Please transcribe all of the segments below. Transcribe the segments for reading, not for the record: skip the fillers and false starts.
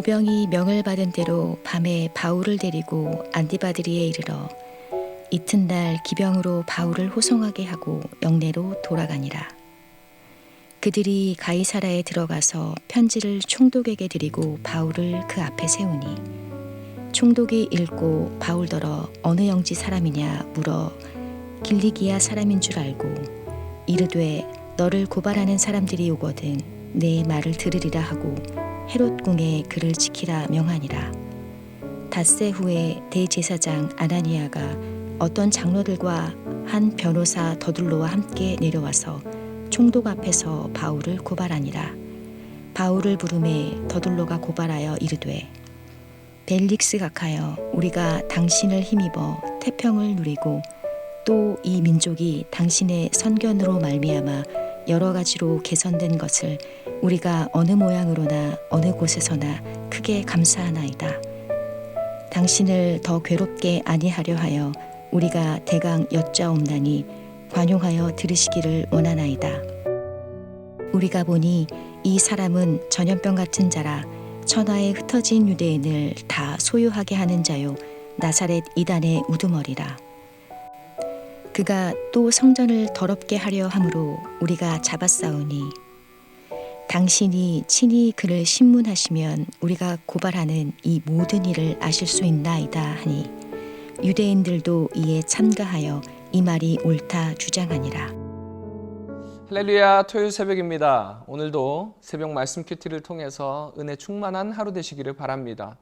보병이 명을 받은 대로 밤에 바울을 데리고 안디바드리에 이르러 이튿날 기병으로 바울을 호송하게 하고 영내로 돌아가니라. 그들이 가이사라에 들어가서 편지를 총독에게 드리고 바울을 그 앞에 세우니 총독이 읽고 바울더러 어느 영지 사람이냐 물어 길리기아 사람인 줄 알고 이르되 너를 고발하는 사람들이 오거든 내 말을 들으리라 하고 헤롯 궁에 그를 지키라 명하니라. 닷새 후에 대제사장 아나니아가 어떤 장로들과 한 변호사 더둘로와 함께 내려와서 총독 앞에서 바울을 고발하니라. 바울을 부르매 더둘로가 고발하여 이르되 벨릭스 각하여 우리가 당신을 힘입어 태평을 누리고 또 이 민족이 당신의 선견으로 말미암아 여러 가지로 개선된 것을 우리가 어느 모양으로나 어느 곳에서나 크게 감사하나이다. 당신을 더 괴롭게 아니하려 하여 우리가 대강 여짜옵나니 관용하여 들으시기를 원하나이다. 우리가 보니 이 사람은 전염병 같은 자라 천하에 흩어진 유대인을 다 소유하게 하는 자요 나사렛 이단의 우두머리라. 그가 또 성전을 더럽게 하려 함으로 우리가 잡았사오니 당신이 친히 그를 신문하시면 우리가 고발하는 이 모든 일을 아실 수 있나이다 하니 유대인들도 이에 참가하여 이 말이 옳다 주장하니라. 할렐루야, 토요일 새벽입니다. 오늘도 새벽 말씀 큐티를 통해서 은혜 충만한 하루 되시기를 바랍니다.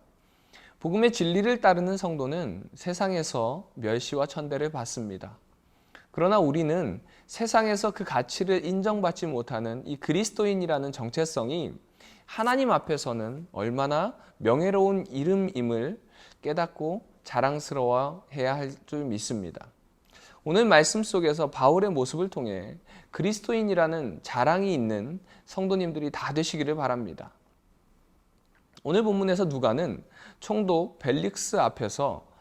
복음의 진리를 따르는 성도는 세상에서 멸시와 천대를 받습니다. 그러나 우리는 세상에서 그 가치를 인정받지 못하는 이 그리스도인이라는 정체성이 하나님 앞에서는 얼마나 명예로운 이름임을 깨닫고 자랑스러워해야 할 줄 믿습니다. 오늘 말씀 속에서 바울의 모습을 통해 그리스도인이라는 자랑이 있는 성도님들이 다 되시기를 바랍니다. 오늘 본문에서 누가는 총독 벨릭스 앞에서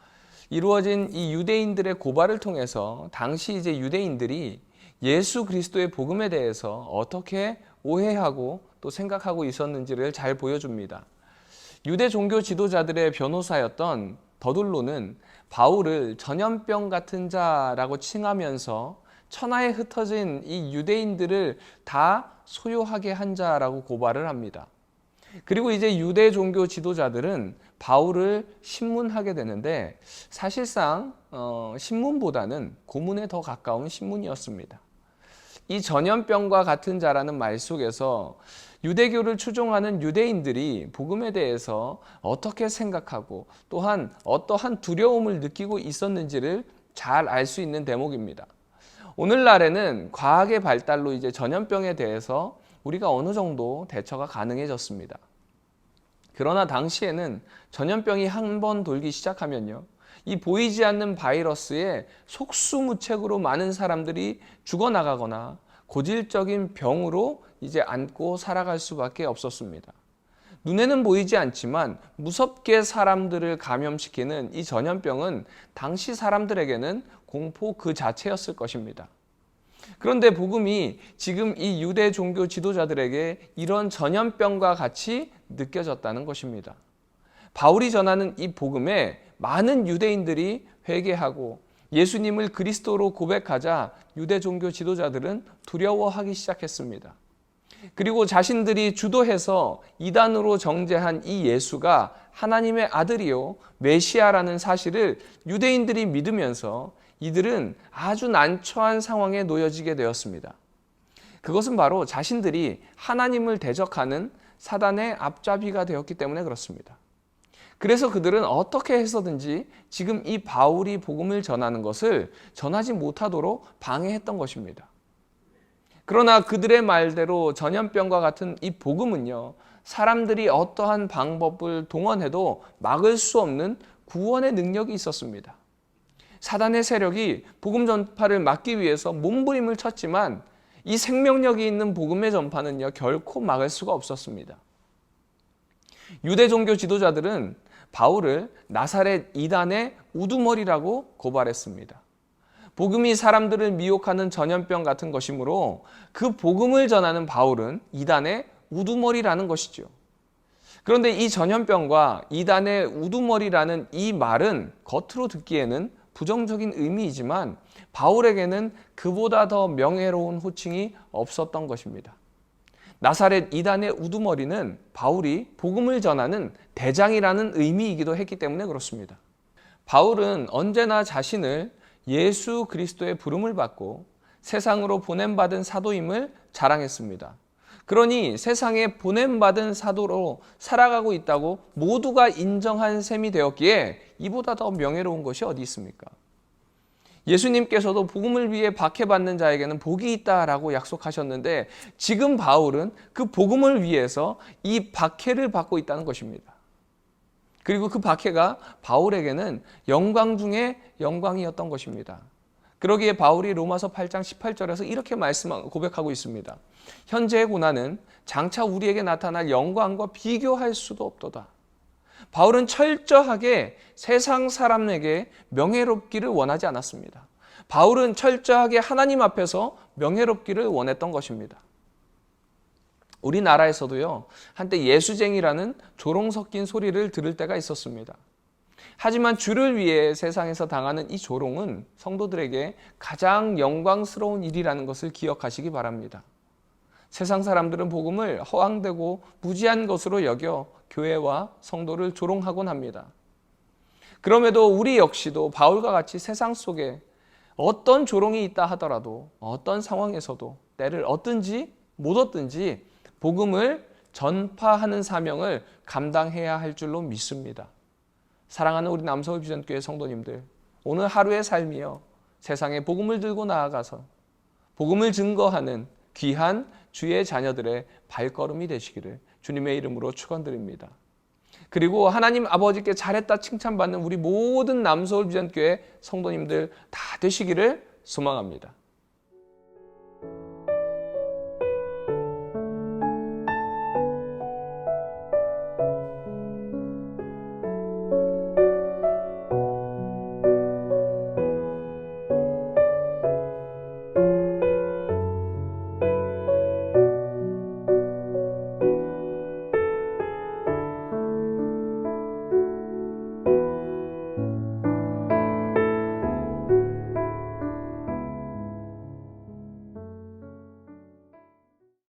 이루어진 이 유대인들의 고발을 통해서 당시 이제 유대인들이 예수 그리스도의 복음에 대해서 어떻게 오해하고 또 생각하고 있었는지를 잘 보여줍니다. 유대 종교 지도자들의 변호사였던 더둘로는 바울을 전염병 같은 자라고 칭하면서 천하에 흩어진 이 유대인들을 다 소유하게 한 자라고 고발을 합니다. 그리고 이제 유대 종교 지도자들은 바울을 신문하게 되는데 사실상 신문보다는 고문에 더 가까운 신문이었습니다. 이 전염병과 같은 자라는 말 속에서 유대교를 추종하는 유대인들이 복음에 대해서 어떻게 생각하고 또한 어떠한 두려움을 느끼고 있었는지를 잘 알 수 있는 대목입니다. 오늘날에는 과학의 발달로 이제 전염병에 대해서 우리가 어느 정도 대처가 가능해졌습니다. 그러나 당시에는 전염병이 한 번 돌기 시작하면요, 이 보이지 않는 바이러스에 속수무책으로 많은 사람들이 죽어나가거나 고질적인 병으로 이제 안고 살아갈 수밖에 없었습니다. 눈에는 보이지 않지만 무섭게 사람들을 감염시키는 이 전염병은 당시 사람들에게는 공포 그 자체였을 것입니다. 그런데 복음이 지금 이 유대 종교 지도자들에게 이런 전염병과 같이 느껴졌다는 것입니다. 바울이 전하는 이 복음에 많은 유대인들이 회개하고 예수님을 그리스도로 고백하자 유대 종교 지도자들은 두려워하기 시작했습니다. 그리고 자신들이 주도해서 이단으로 정죄한 이 예수가 하나님의 아들이요 메시아라는 사실을 유대인들이 믿으면서 이들은 아주 난처한 상황에 놓여지게 되었습니다. 그것은 바로 자신들이 하나님을 대적하는 사단의 앞잡이가 되었기 때문에 그렇습니다. 그래서 그들은 어떻게 해서든지 지금 이 바울이 복음을 전하는 것을 전하지 못하도록 방해했던 것입니다. 그러나 그들의 말대로 전염병과 같은 이 복음은요, 사람들이 어떠한 방법을 동원해도 막을 수 없는 구원의 능력이 있었습니다. 사단의 세력이 복음 전파를 막기 위해서 몸부림을 쳤지만 이 생명력이 있는 복음의 전파는요, 결코 막을 수가 없었습니다. 유대 종교 지도자들은 바울을 나사렛 이단의 우두머리라고 고발했습니다. 복음이 사람들을 미혹하는 전염병 같은 것이므로 그 복음을 전하는 바울은 이단의 우두머리라는 것이죠. 그런데 이 전염병과 이단의 우두머리라는 이 말은 겉으로 듣기에는 부정적인 의미이지만 바울에게는 그보다 더 명예로운 호칭이 없었던 것입니다. 나사렛 이단의 우두머리는 바울이 복음을 전하는 대장이라는 의미이기도 했기 때문에 그렇습니다. 바울은 언제나 자신을 예수 그리스도의 부름을 받고 세상으로 보냄받은 사도임을 자랑했습니다. 그러니 세상에 보냄받은 사도로 살아가고 있다고 모두가 인정한 셈이 되었기에 이보다 더 명예로운 것이 어디 있습니까? 예수님께서도 복음을 위해 박해받는 자에게는 복이 있다라고 약속하셨는데 지금 바울은 그 복음을 위해서 이 박해를 받고 있다는 것입니다. 그리고 그 박해가 바울에게는 영광 중에 영광이었던 것입니다. 그러기에 바울이 로마서 8장 18절에서 이렇게 고백하고 있습니다. 현재의 고난은 장차 우리에게 나타날 영광과 비교할 수도 없도다. 바울은 철저하게 세상 사람에게 명예롭기를 원하지 않았습니다. 바울은 철저하게 하나님 앞에서 명예롭기를 원했던 것입니다. 우리나라에서도요, 한때 예수쟁이라는 조롱 섞인 소리를 들을 때가 있었습니다. 하지만 주를 위해 세상에서 당하는 이 조롱은 성도들에게 가장 영광스러운 일이라는 것을 기억하시기 바랍니다. 세상 사람들은 복음을 허황되고 무지한 것으로 여겨 교회와 성도를 조롱하곤 합니다. 그럼에도 우리 역시도 바울과 같이 세상 속에 어떤 조롱이 있다 하더라도 어떤 상황에서도 때를 얻든지 못 얻든지 복음을 전파하는 사명을 감당해야 할 줄로 믿습니다. 사랑하는 우리 남서울 비전교회 성도님들, 오늘 하루의 삶이요, 세상에 복음을 들고 나아가서 복음을 증거하는 귀한 주의 자녀들의 발걸음이 되시기를 주님의 이름으로 축원드립니다. 그리고 하나님 아버지께 잘했다 칭찬받는 우리 모든 남서울 비전교회 성도님들 다 되시기를 소망합니다.